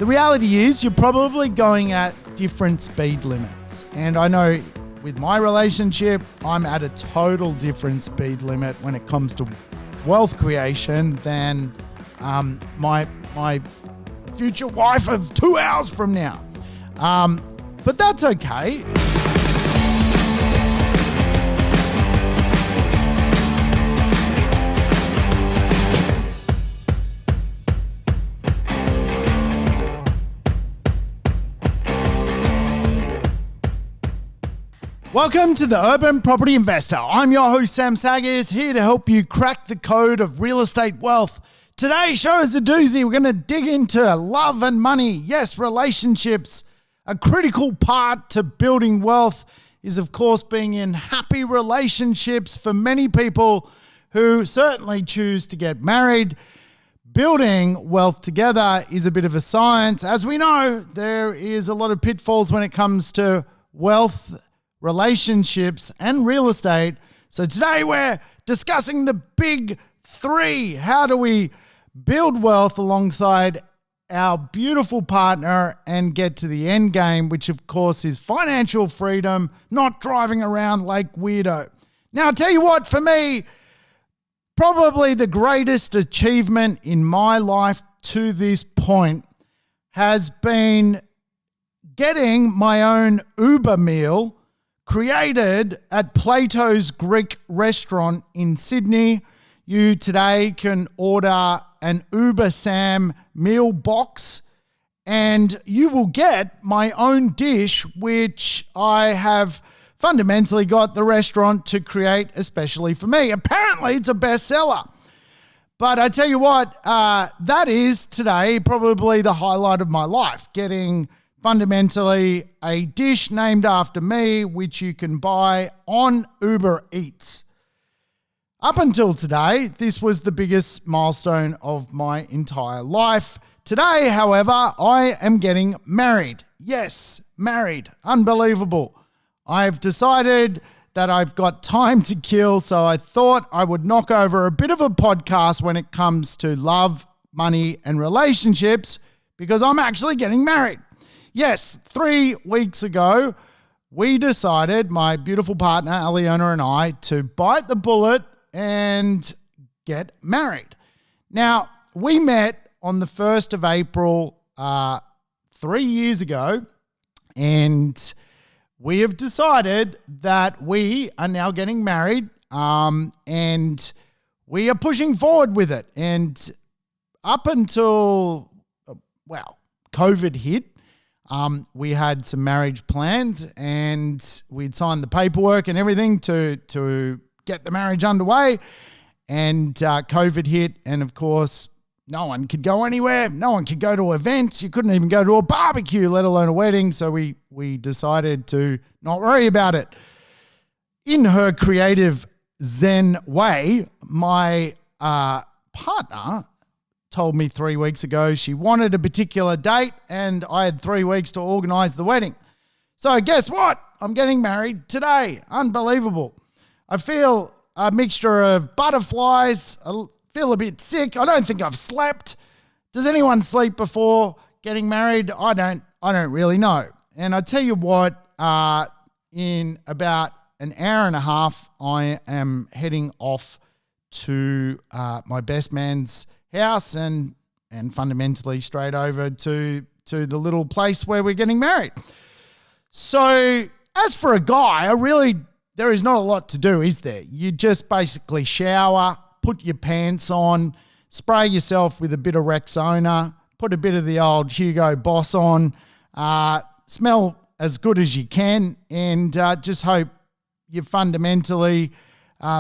The reality is you're probably going at different speed limits. And I know with my relationship, I'm at a total different speed limit when it comes to wealth creation than my future wife of 2 hours from now. But that's okay. Welcome to the Urban Property Investor. I'm your host, Sam Saggers, here to help you crack the code of real estate wealth. Today's show is a doozy. We're going to dig into love and money. Yes, relationships. A critical part to building wealth is, of course, being in happy relationships. For many people who certainly choose to get married, building wealth together is a bit of a science. As we know, there is a lot of pitfalls when it comes to wealth, relationships, and real estate. So today we're discussing the big three. How do we build wealth alongside our beautiful partner and get to the end game, which of course is financial freedom, not driving around like weirdo. Now, I'll tell you what, for me, probably the greatest achievement in my life to this point has been getting my own Uber meal created at Plato's Greek restaurant in Sydney. You today can order an Uber Sam meal box and you will get my own dish, which I have fundamentally got the restaurant to create especially for me. Apparently it's a bestseller. But I tell you what, that is today probably the highlight of my life, getting fundamentally a dish named after me, which you can buy on Uber Eats. Up until today, this was the biggest milestone of my entire life. Today, however, I am getting married. Yes, married. Unbelievable. I've decided that I've got time to kill, so I thought I would knock over a bit of a podcast when it comes to love, money, and relationships, because I'm actually getting married. Yes, 3 weeks ago, we decided, my beautiful partner, Aliona, and I, to bite the bullet and get married. Now, we met on the 1st of April 3 years ago, and we have decided that we are now getting married, and we are pushing forward with it. And up until, COVID hit, we had some marriage plans and we'd signed the paperwork and everything to get the marriage underway, and COVID hit, and of course no one could go anywhere, no one could go to events, you couldn't even go to a barbecue, let alone a wedding, so we decided to not worry about it. In her creative Zen way, my partner told me 3 weeks ago she wanted a particular date and I had 3 weeks to organize the wedding. So guess what? I'm getting married today. Unbelievable. I feel a mixture of butterflies. I feel a bit sick. I don't think I've slept. Does anyone sleep before getting married? I don't really know. And I tell you what, in about an hour and a half, I am heading off to my best man's house and fundamentally straight over to the little place where we're getting married. So as for a guy, there is not a lot to do, is there? You just basically shower, put your pants on, spray yourself with a bit of Rexona, put a bit of the old Hugo Boss on, smell as good as you can, and just hope you fundamentally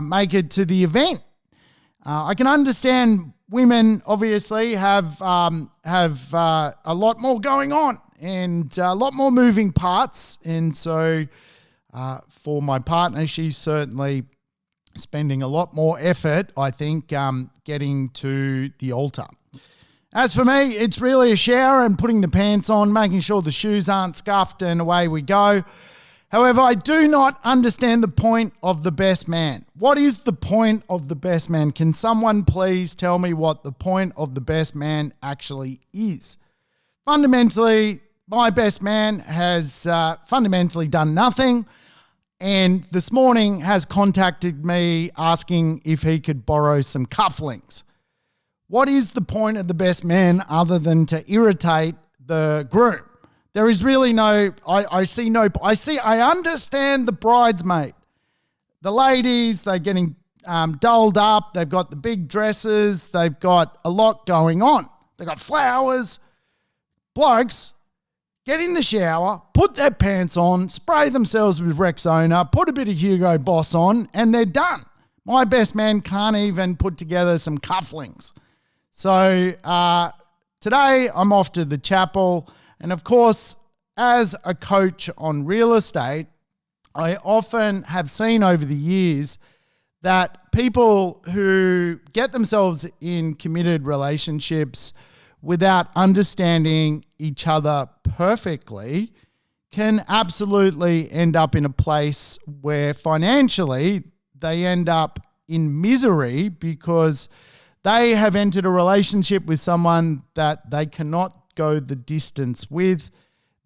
make it to the event. I can understand women obviously have a lot more going on and a lot more moving parts, and so for my partner, she's certainly spending a lot more effort, I think, getting to the altar. As for me, it's really a shower and putting the pants on, making sure the shoes aren't scuffed, and away we go. However, I do not understand the point of the best man. What is the point of the best man? Can someone please tell me what the point of the best man actually is? Fundamentally, my best man has fundamentally done nothing, and this morning has contacted me asking if he could borrow some cufflinks. What is the point of the best man other than to irritate the groom? There is really no, I understand the bridesmaid. The ladies, they're getting dolled up. They've got the big dresses. They've got a lot going on. They've got flowers. Blokes, get in the shower, put their pants on, spray themselves with Rexona, put a bit of Hugo Boss on, and they're done. My best man can't even put together some cufflinks. So today I'm off to the chapel. And of course, as a coach on real estate, I often have seen over the years that people who get themselves in committed relationships without understanding each other perfectly can absolutely end up in a place where financially they end up in misery because they have entered a relationship with someone that they cannot go the distance with.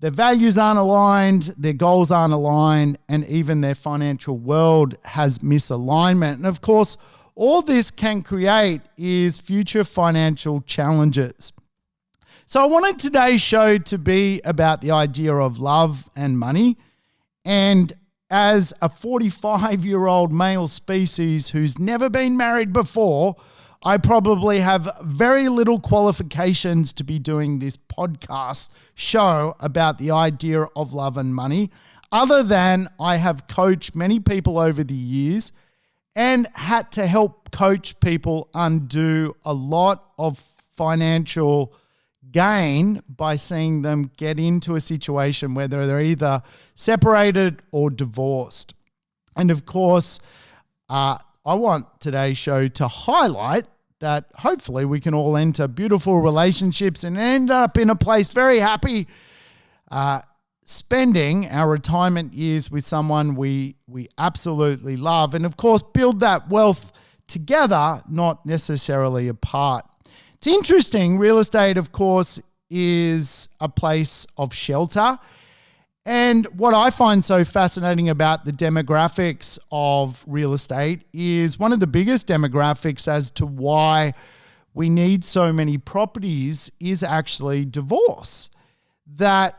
Their values aren't aligned, their goals aren't aligned, and even their financial world has misalignment. And of course, all this can create is future financial challenges. So I wanted today's show to be about the idea of love and money. And as a 45-year-old male species who's never been married before, I probably have very little qualifications to be doing this podcast show about the idea of love and money, other than I have coached many people over the years and had to help coach people undo a lot of financial gain by seeing them get into a situation where they're either separated or divorced. And of course, I want today's show to highlight that hopefully we can all enter beautiful relationships and end up in a place very happy, spending our retirement years with someone we absolutely love. And of course, build that wealth together, not necessarily apart. It's interesting, real estate, of course, is a place of shelter. And what I find so fascinating about the demographics of real estate is one of the biggest demographics as to why we need so many properties is actually divorce. That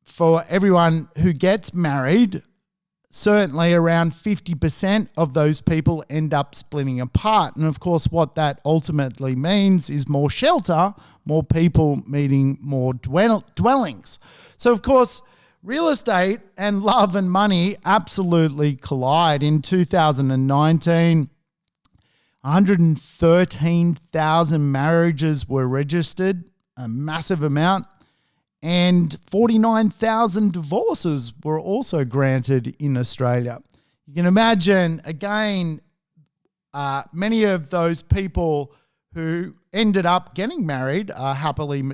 for everyone who gets married, certainly around 50% of those people end up splitting apart. And of course, what that ultimately means is more shelter, more people meeting more dwellings. So of course, real estate and love and money absolutely collide. In 2019, 113,000 marriages were registered, a massive amount. And 49,000 divorces were also granted in Australia. You can imagine, again, many of those people who ended up getting married are happily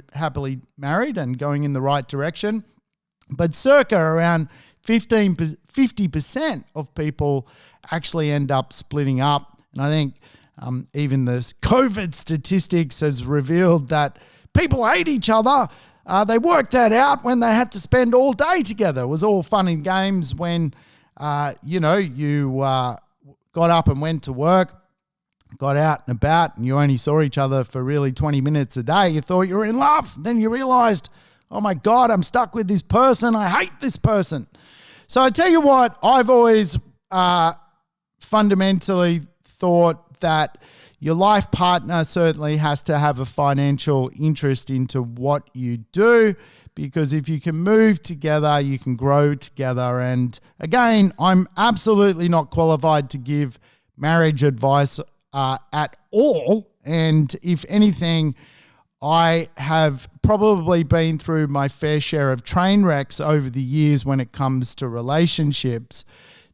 married and going in the right direction. But circa around 50% of people actually end up splitting up. And I think even the COVID statistics has revealed that people hate each other. They worked that out when they had to spend all day together. It was all fun and games when, you got up and went to work, got out and about, and you only saw each other for really 20 minutes a day. You thought you were in love. Then you realized, oh my God, I'm stuck with this person. I hate this person. So I tell you what, I've always fundamentally thought that your life partner certainly has to have a financial interest into what you do, because if you can move together, you can grow together. And again, I'm absolutely not qualified to give marriage advice at all. And if anything, I have probably been through my fair share of train wrecks over the years when it comes to relationships.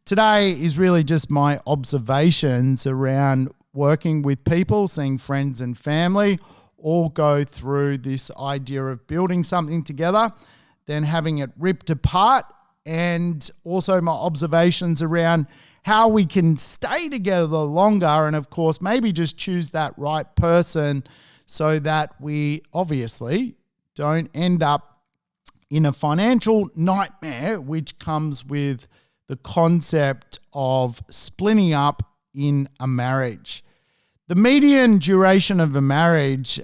Today is really just my observations around working with people, seeing friends and family all go through this idea of building something together, then having it ripped apart, and also my observations around how we can stay together longer and, of course, maybe just choose that right person so that we obviously don't end up in a financial nightmare, which comes with the concept of splitting up in a marriage. The median duration of a marriage,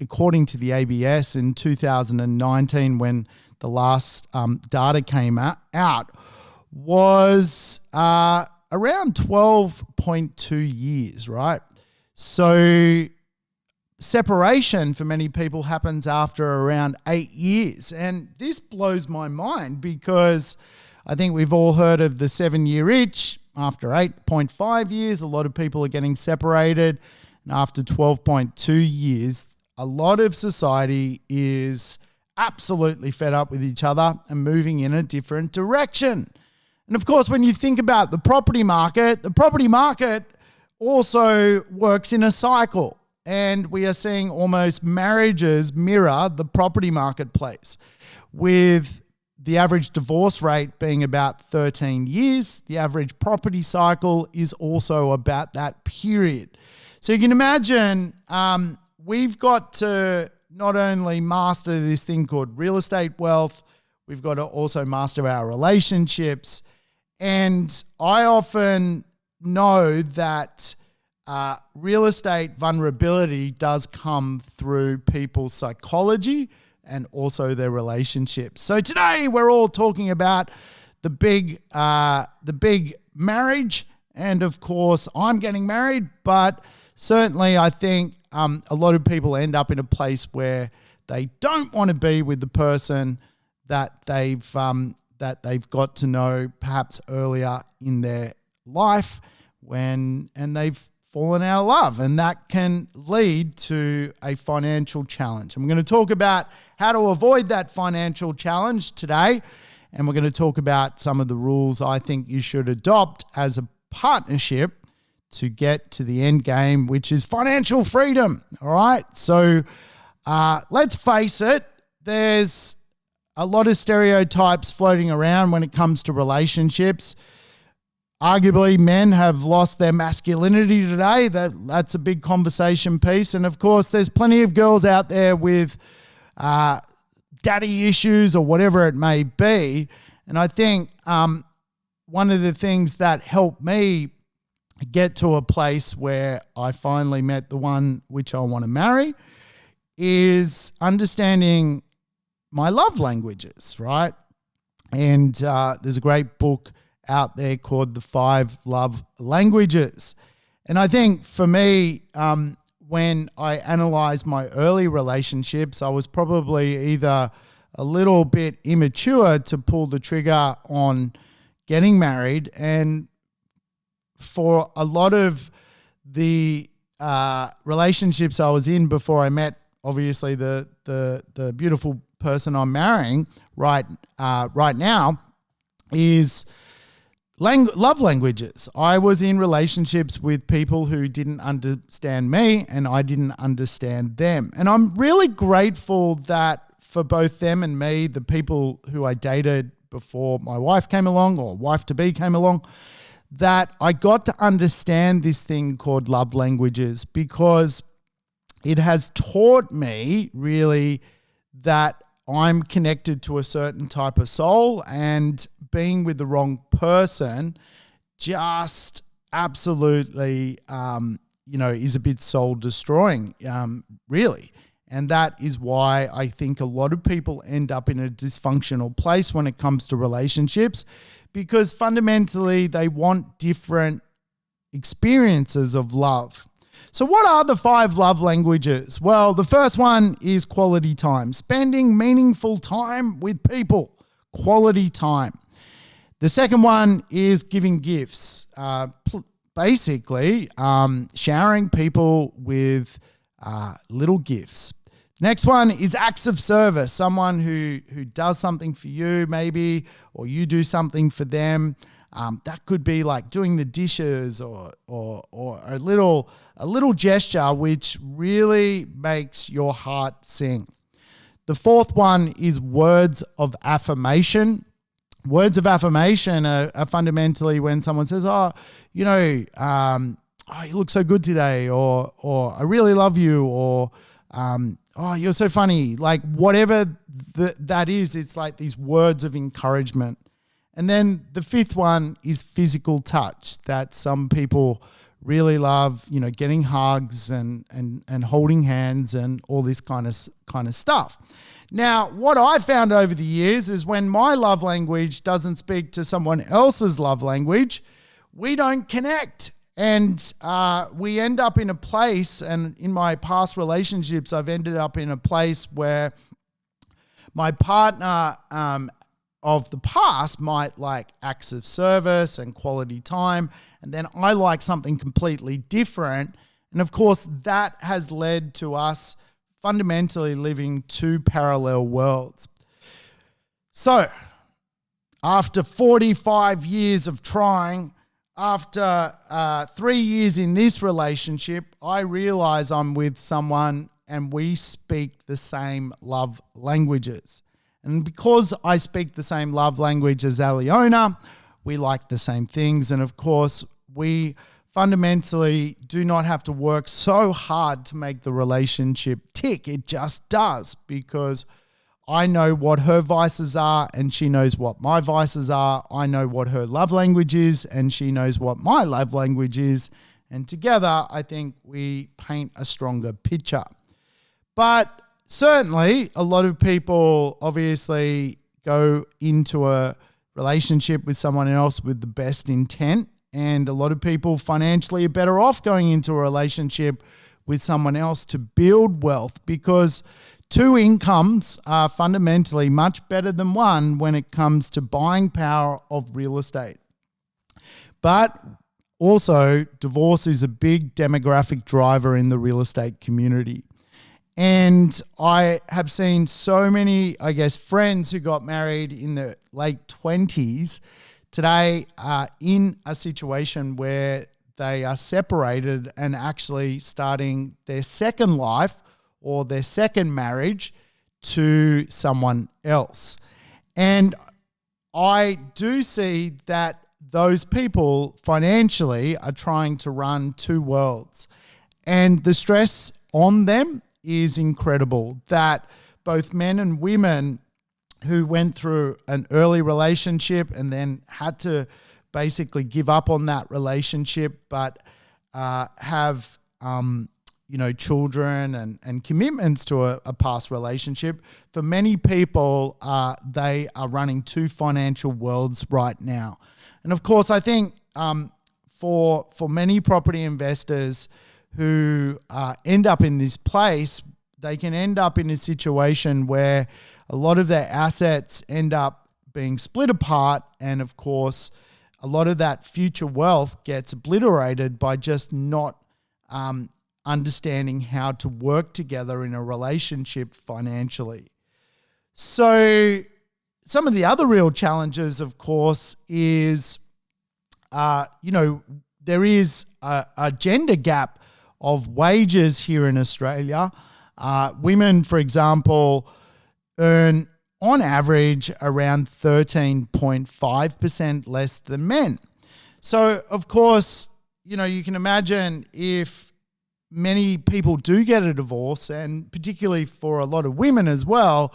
according to the ABS in 2019, when the last data came out, was around 12.2 years, right? So separation for many people happens after around 8 years. And this blows my mind because I think we've all heard of the 7-year itch. After 8.5 years, a lot of people are getting separated. And after 12.2 years, a lot of society is absolutely fed up with each other and moving in a different direction. And of course, when you think about the property market also works in a cycle. And we are seeing almost marriages mirror the property marketplace, with the average divorce rate being about 13 years. The average property cycle is also about that period. So you can imagine we've got to not only master this thing called real estate wealth, we've got to also master our relationships. And I often know that real estate vulnerability does come through people's psychology and also their relationships. So today we're all talking about the big marriage, and of course I'm getting married, but certainly I think a lot of people end up in a place where they don't want to be with the person that they've got to know perhaps earlier in their life and they've fallen out of love, and that can lead to a financial challenge. I'm going to talk about how to avoid that financial challenge today, and we're going to talk about some of the rules I think you should adopt as a partnership to get to the end game, which is financial freedom. All right, so let's face it, there's a lot of stereotypes floating around when it comes to relationships. Arguably, men have lost their masculinity today. That's a big conversation piece. And of course, there's plenty of girls out there with daddy issues or whatever it may be. And I think one of the things that helped me get to a place where I finally met the one which I want to marry is understanding my love languages, right? And there's a great book out there called The 5 Love Languages. And I think for me, when I analyzed my early relationships, I was probably either a little bit immature to pull the trigger on getting married. And for a lot of the relationships I was in before I met, obviously, the beautiful person I'm marrying right now is love languages. I was in relationships with people who didn't understand me and I didn't understand them. And I'm really grateful that for both them and me, the people who I dated before my wife came along or wife-to-be came along, that I got to understand this thing called love languages, because it has taught me really that I'm connected to a certain type of soul, and being with the wrong person just absolutely, is a bit soul destroying, really. And that is why I think a lot of people end up in a dysfunctional place when it comes to relationships, because fundamentally they want different experiences of love. So what are the 5 love languages? Well, the first one is quality time, spending meaningful time with people, quality time. The second one is giving gifts, basically showering people with little gifts. Next one is acts of service, someone who does something for you maybe, or you do something for them. That could be like doing the dishes or a little gesture which really makes your heart sing. The fourth one is words of affirmation. Words of affirmation are fundamentally when someone says, you look so good today, or I really love you, or Oh, you're so funny. Like whatever that is, it's like these words of encouragement. And then the fifth one is physical touch, that some people really love, getting hugs and holding hands and all this kind of stuff. Now, what I found over the years is when my love language doesn't speak to someone else's love language, we don't connect. And we end up in a place, and in my past relationships, I've ended up in a place where my partner of the past might like acts of service and quality time, and then I like something completely different. And of course, that has led to us fundamentally living two parallel worlds. So, after 45 years of trying, after 3 years in this relationship, I realize I'm with someone and we speak the same love languages. And because I speak the same love language as Aliona, we like the same things. And of course, we fundamentally do not have to work so hard to make the relationship tick. It just does, because I know what her vices are and she knows what my vices are. I know what her love language is and she knows what my love language is. And together, I think we paint a stronger picture. But certainly, a lot of people obviously go into a relationship with someone else with the best intent. And a lot of people financially are better off going into a relationship with someone else to build wealth, because two incomes are fundamentally much better than one when it comes to buying power of real estate. But also, divorce is a big demographic driver in the real estate community. And I have seen so many, friends who got married in the late 20s today are in a situation where they are separated and actually starting their second life or their second marriage to someone else. And I do see that those people financially are trying to run two worlds. And the stress on them is incredible, that both men and women who went through an early relationship and then had to basically give up on that relationship, but have children and commitments to a past relationship. For many people, they are running two financial worlds right now. And of course, I think for many property investors who end up in this place, they can end up in a situation where a lot of their assets end up being split apart. And of course, a lot of that future wealth gets obliterated by just not understanding how to work together in a relationship financially. So some of the other real challenges, of course, is, there is a gender gap of wages here in Australia. Women, for example, earn on average around 13.5% less than men. So, of course, you can imagine if many people do get a divorce, and particularly for a lot of women as well,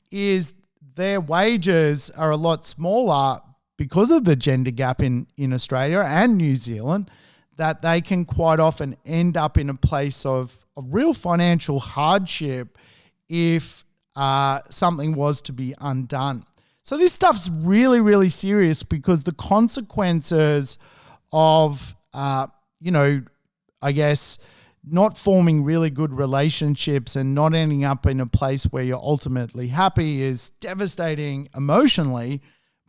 is their wages are a lot smaller because of the gender gap in Australia and New Zealand, that they can quite often end up in a place of real financial hardship if something was to be undone. So this stuff's really, really serious, because the consequences of, not forming really good relationships and not ending up in a place where you're ultimately happy is devastating emotionally,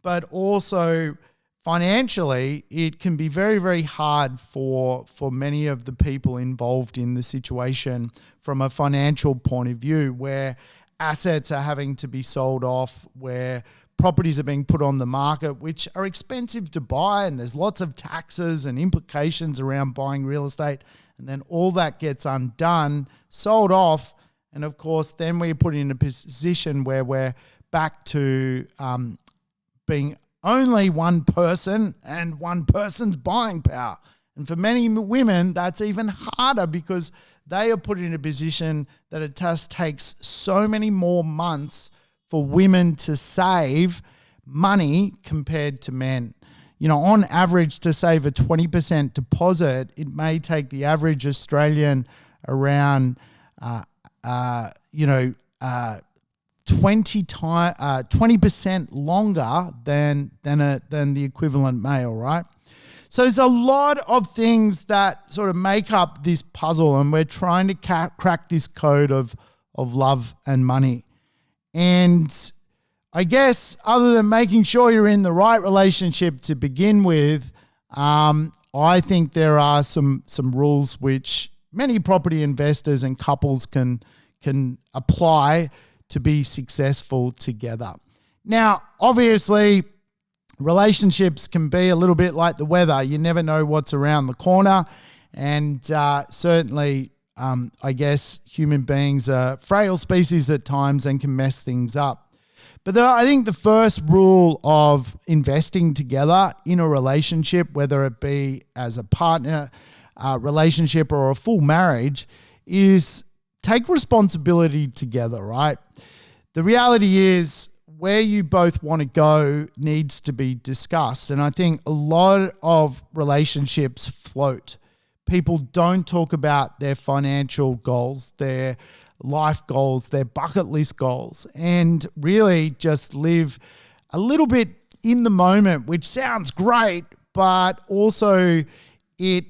but also financially, it can be very, very hard for many of the people involved in the situation from a financial point of view, where assets are having to be sold off, where properties are being put on the market, which are expensive to buy, and there's lots of taxes and implications around buying real estate. And then all that gets undone, sold off, and of course, then we're put in a position where we're back to being only one person and one person's buying power. And for many women, that's even harder, because they are put in a position that it just takes so many more months for women to save money compared to men. On average, to save a 20% deposit, it may take the average Australian around 20% longer than the equivalent male, right? So there's a lot of things that sort of make up this puzzle, and we're trying to crack this code of love and money. And I guess other than making sure you're in the right relationship to begin with, I think there are some rules which many property investors and couples can apply to be successful together. Now, obviously, relationships can be a little bit like the weather. You never know what's around the corner. And certainly, I guess human beings are frail species at times and can mess things up. But I think the first rule of investing together in a relationship, whether it be as a partner relationship or a full marriage, is take responsibility together, right? The reality is where you both want to go needs to be discussed. And I think a lot of relationships float. People don't talk about their financial goals, their life goals, their bucket list goals, and really just live a little bit in the moment, which sounds great, but also it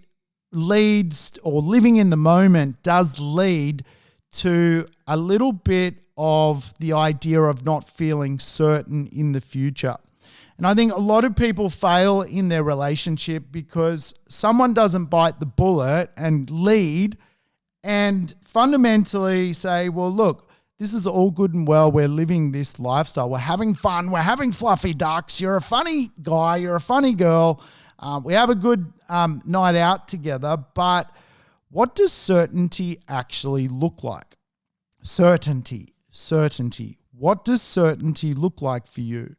leads, or living in the moment does lead to a little bit of the idea of not feeling certain in the future. And I think a lot of people fail in their relationship because someone doesn't bite the bullet and lead and fundamentally say, well, look, this is all good and well. We're living this lifestyle. We're having fun. We're having fluffy ducks. You're a funny guy. You're a funny girl. We have a good night out together. But what does certainty actually look like? Certainty. What does certainty look like for you?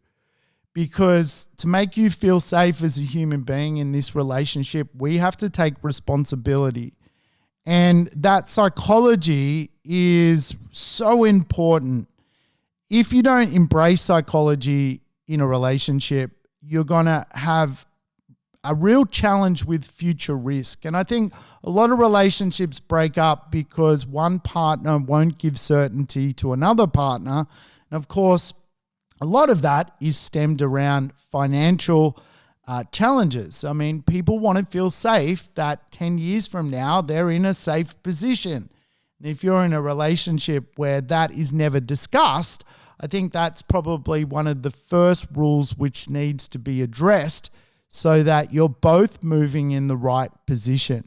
Because to make you feel safe as a human being in this relationship, we have to take responsibility. And that psychology is so important. If you don't embrace psychology in a relationship, you're going to have a real challenge with future risk. And I think a lot of relationships break up because one partner won't give certainty to another partner. And of course, a lot of that is stemmed around financial challenges. I mean, people want to feel safe that 10 years from now, they're in a safe position. And if you're in a relationship where that is never discussed, I think that's probably one of the first rules which needs to be addressed so that you're both moving in the right position.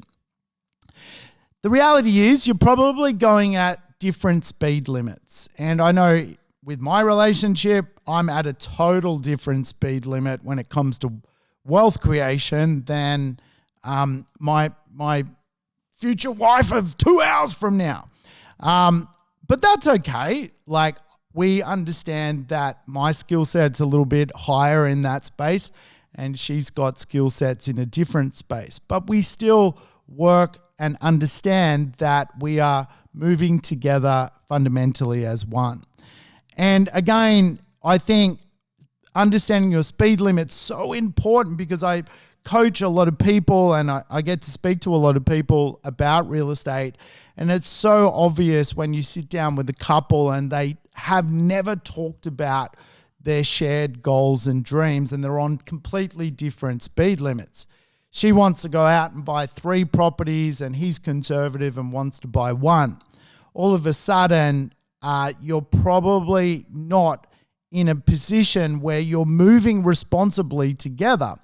The reality is you're probably going at different speed limits. And I know with my relationship, I'm at a total different speed limit when it comes to wealth creation than my future wife of 2 hours from now. But that's okay. Like, we understand that my skill set's a little bit higher in that space and she's got skill sets in a different space. But we still work and understand that we are moving together fundamentally as one. And again, I think understanding your speed limit's so important because I coach a lot of people and I get to speak to a lot of people about real estate. And it's so obvious when you sit down with a couple and they have never talked about their shared goals and dreams and they're on completely different speed limits. She wants to go out and buy 3 properties and he's conservative and wants to buy 1. All of a sudden, you're probably not in a position where you're moving responsibly together.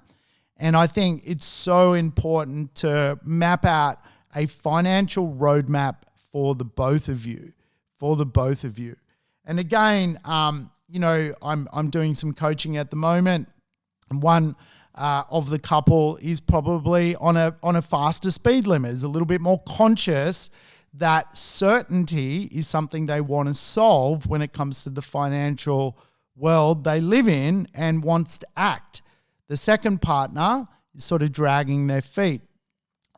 And I think it's so important to map out a financial roadmap for the both of you, And again, I'm doing some coaching at the moment, and one of the couple is probably on a faster speed limit, is a little bit more conscious that certainty is something they want to solve when it comes to the financial world they live in and wants to act. The second partner is sort of dragging their feet.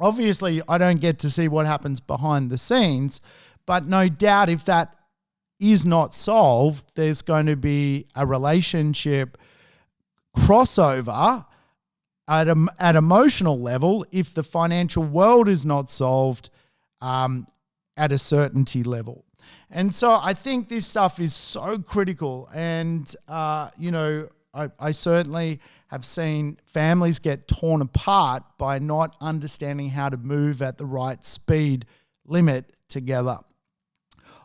Obviously, I don't get to see what happens behind the scenes, but no doubt if that is not solved, there's going to be a relationship crossover at emotional level if the financial world is not solved at a certainty level. And so I think this stuff is so critical. And, I certainly have seen families get torn apart by not understanding how to move at the right speed limit together.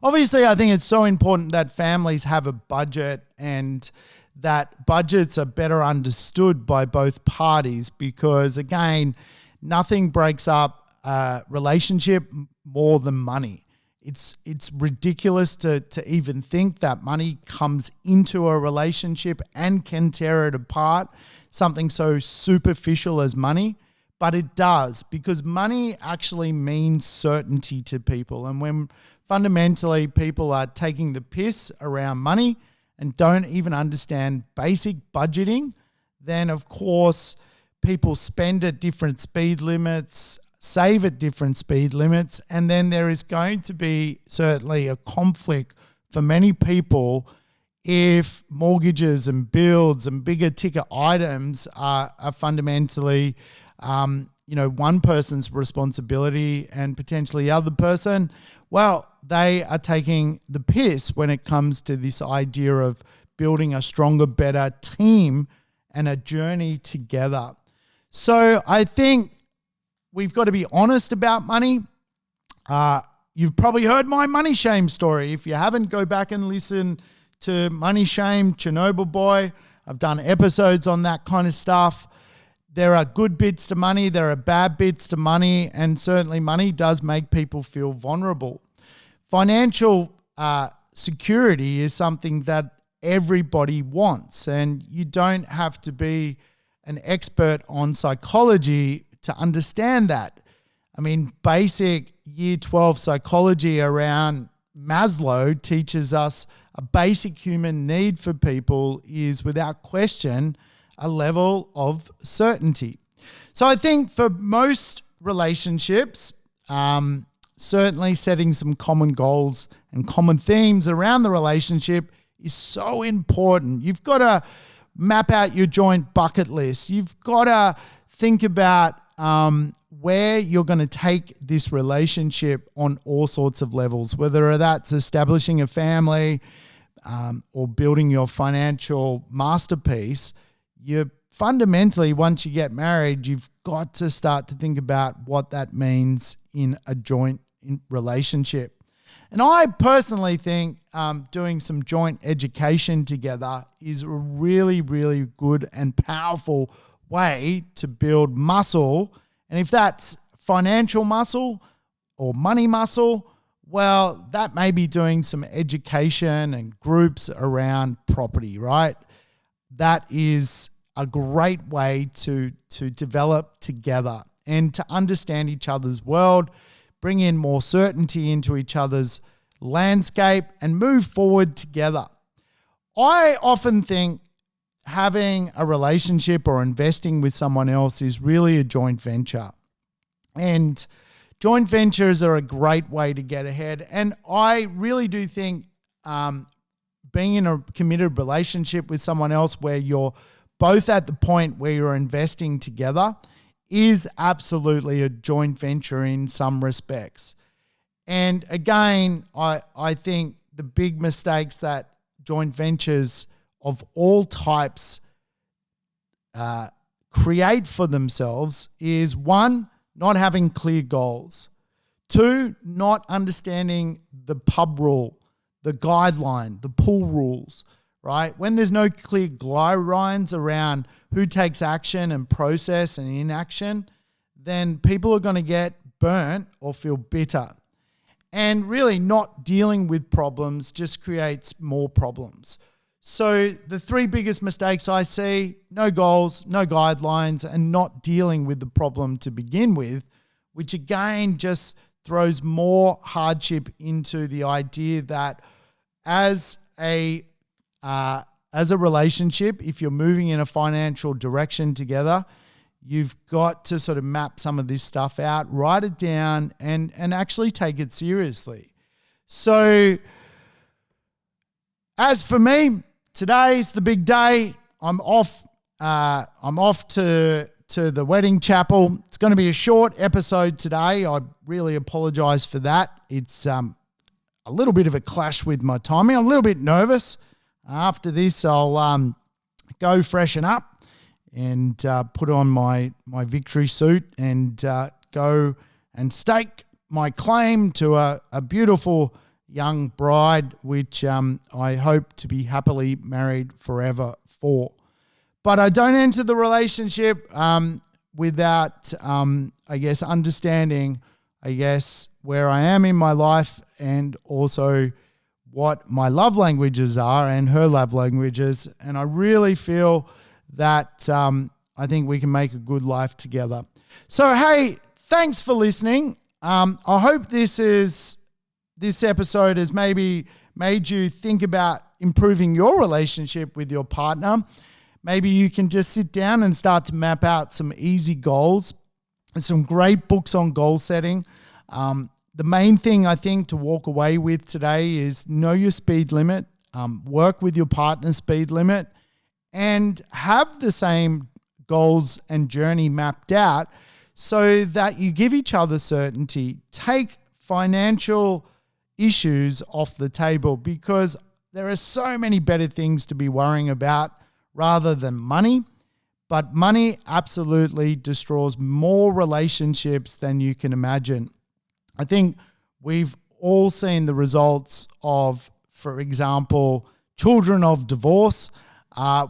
Obviously, I think it's so important that families have a budget and that budgets are better understood by both parties because, again, nothing breaks up a relationship more than money. It's ridiculous to even think that money comes into a relationship and can tear it apart, something so superficial as money. But it does, because money actually means certainty to people. And when fundamentally people are taking the piss around money and don't even understand basic budgeting, then of course people spend at different speed limits, save at different speed limits, and then there is going to be certainly a conflict for many people if mortgages and bills and bigger ticket items are fundamentally one person's responsibility and potentially the other person, well, they are taking the piss when it comes to this idea of building a stronger, better team and a journey together. So I think we've got to be honest about money. You've probably heard my money shame story. If you haven't, go back and listen to Money Shame, Chernobyl Boy. I've done episodes on that kind of stuff. There are good bits to money. There are bad bits to money. And certainly money does make people feel vulnerable. Financial security is something that everybody wants. And you don't have to be an expert on psychology to understand that. I mean, basic year 12 psychology around Maslow teaches us a basic human need for people is, without question, a level of certainty. So I think for most relationships, certainly setting some common goals and common themes around the relationship is so important. You've got to map out your joint bucket list. You've got to think about where you're going to take this relationship on all sorts of levels, whether that's establishing a family or building your financial masterpiece. You fundamentally, once you get married, you've got to start to think about what that means in a joint relationship. And I personally think doing some joint education together is a really, really good and powerful way to build muscle. And if that's financial muscle or money muscle, well, that may be doing some education and groups around property, right? That is a great way to develop together and to understand each other's world, bring in more certainty into each other's landscape, and move forward together. I often think having a relationship or investing with someone else is really a joint venture. And joint ventures are a great way to get ahead. And I really do think being in a committed relationship with someone else where you're both at the point where you're investing together is absolutely a joint venture in some respects. And again, I think the big mistakes that joint ventures of all types create for themselves is, one, not having clear goals. Two, not understanding the pub rule, the guideline, the pool rules, right? When there's no clear guidelines around who takes action and process and inaction, then people are going to get burnt or feel bitter. And really not dealing with problems just creates more problems. So the three biggest mistakes I see: no goals, no guidelines, and not dealing with the problem to begin with, which again just throws more hardship into the idea that as a relationship, if you're moving in a financial direction together, you've got to sort of map some of this stuff out, write it down, and actually take it seriously. So as for me, today's the big day. I'm off to the wedding chapel. It's going to be a short episode today. I really apologize for that. It's a little bit of a clash with my timing. I'm a little bit nervous. After this, I'll go freshen up and put on my victory suit and go and stake my claim to a beautiful young bride, which I hope to be happily married forever for. But I don't enter the relationship without, understanding, where I am in my life and also what my love languages are and her love languages. And I really feel that I think we can make a good life together. So, hey, thanks for listening. I hope this episode has maybe made you think about improving your relationship with your partner. Maybe you can just sit down and start to map out some easy goals. There's some great books on goal setting. The main thing I think to walk away with today is know your speed limit, work with your partner's speed limit, and have the same goals and journey mapped out so that you give each other certainty. Take financial issues off the table because there are so many better things to be worrying about rather than money. But money absolutely destroys more relationships than you can imagine. I think we've all seen the results of, for example, children of divorce.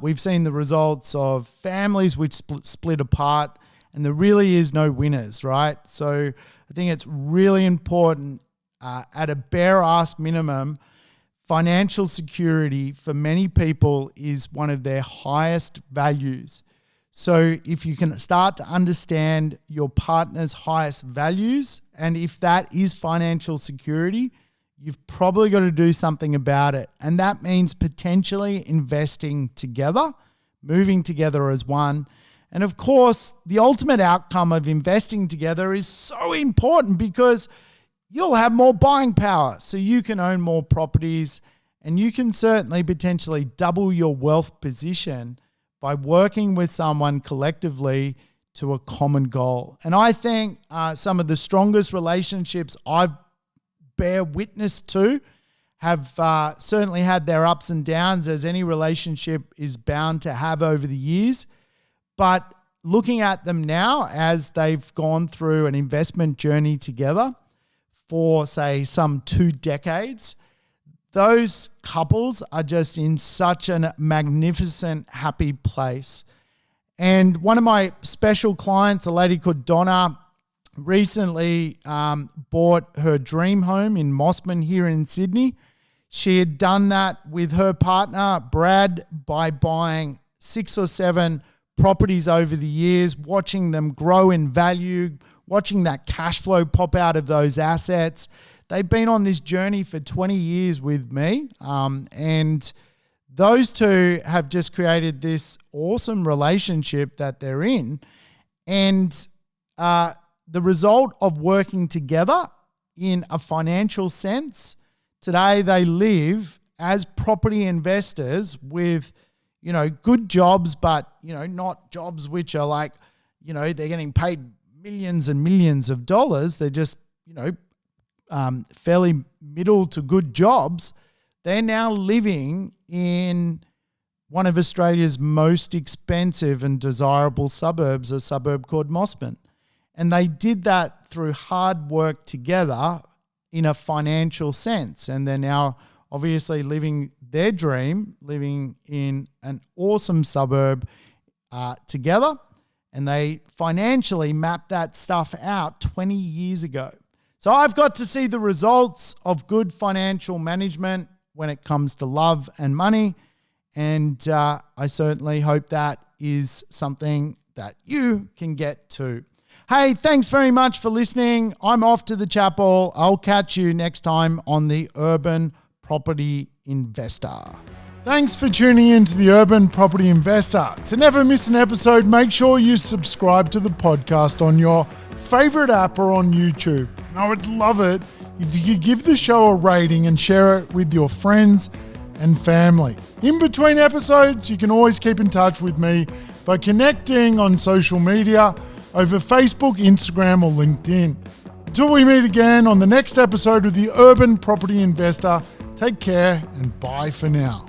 We've seen the results of families which split apart, and there really is no winners, right? So I think it's really important at a bare ass minimum. Financial security for many people is one of their highest values. So if you can start to understand your partner's highest values, and if that is financial security, you've probably got to do something about it. And that means potentially investing together, moving together as one. And of course, the ultimate outcome of investing together is so important because you'll have more buying power. So you can own more properties and you can certainly potentially double your wealth position by working with someone collectively to a common goal. And I think some of the strongest relationships I've bear witness to have certainly had their ups and downs, as any relationship is bound to have over the years. But looking at them now as they've gone through an investment journey together for, say, some 2 decades, those couples are just in such a magnificent, happy place. And one of my special clients, a lady called Donna, recently bought her dream home in Mossman here in Sydney. She had done that with her partner, Brad, by buying 6 or 7 properties over the years, watching them grow in value, watching that cash flow pop out of those assets. They've been on this journey for 20 years with me, and those two have just created this awesome relationship that they're in. And the result of working together in a financial sense, today they live as property investors with, good jobs, but, not jobs which are like, they're getting paid millions and millions of dollars. They're just, fairly middle to good jobs. They're now living in one of Australia's most expensive and desirable suburbs, a suburb called Mossman. And they did that through hard work together in a financial sense. And they're now obviously living their dream, living in an awesome suburb together. And they financially mapped that stuff out 20 years ago. So I've got to see the results of good financial management when it comes to love and money. And I certainly hope that is something that you can get to. Hey, thanks very much for listening. I'm off to the chapel. I'll catch you next time on the Urban Property Investor. Thanks for tuning in to the Urban Property Investor. To never miss an episode, make sure you subscribe to the podcast on your favorite app or on YouTube. I would love it if you could give the show a rating and share it with your friends and family. In between episodes, you can always keep in touch with me by connecting on social media over Facebook, Instagram, or LinkedIn. Until we meet again on the next episode of the Urban Property Investor, take care and bye for now.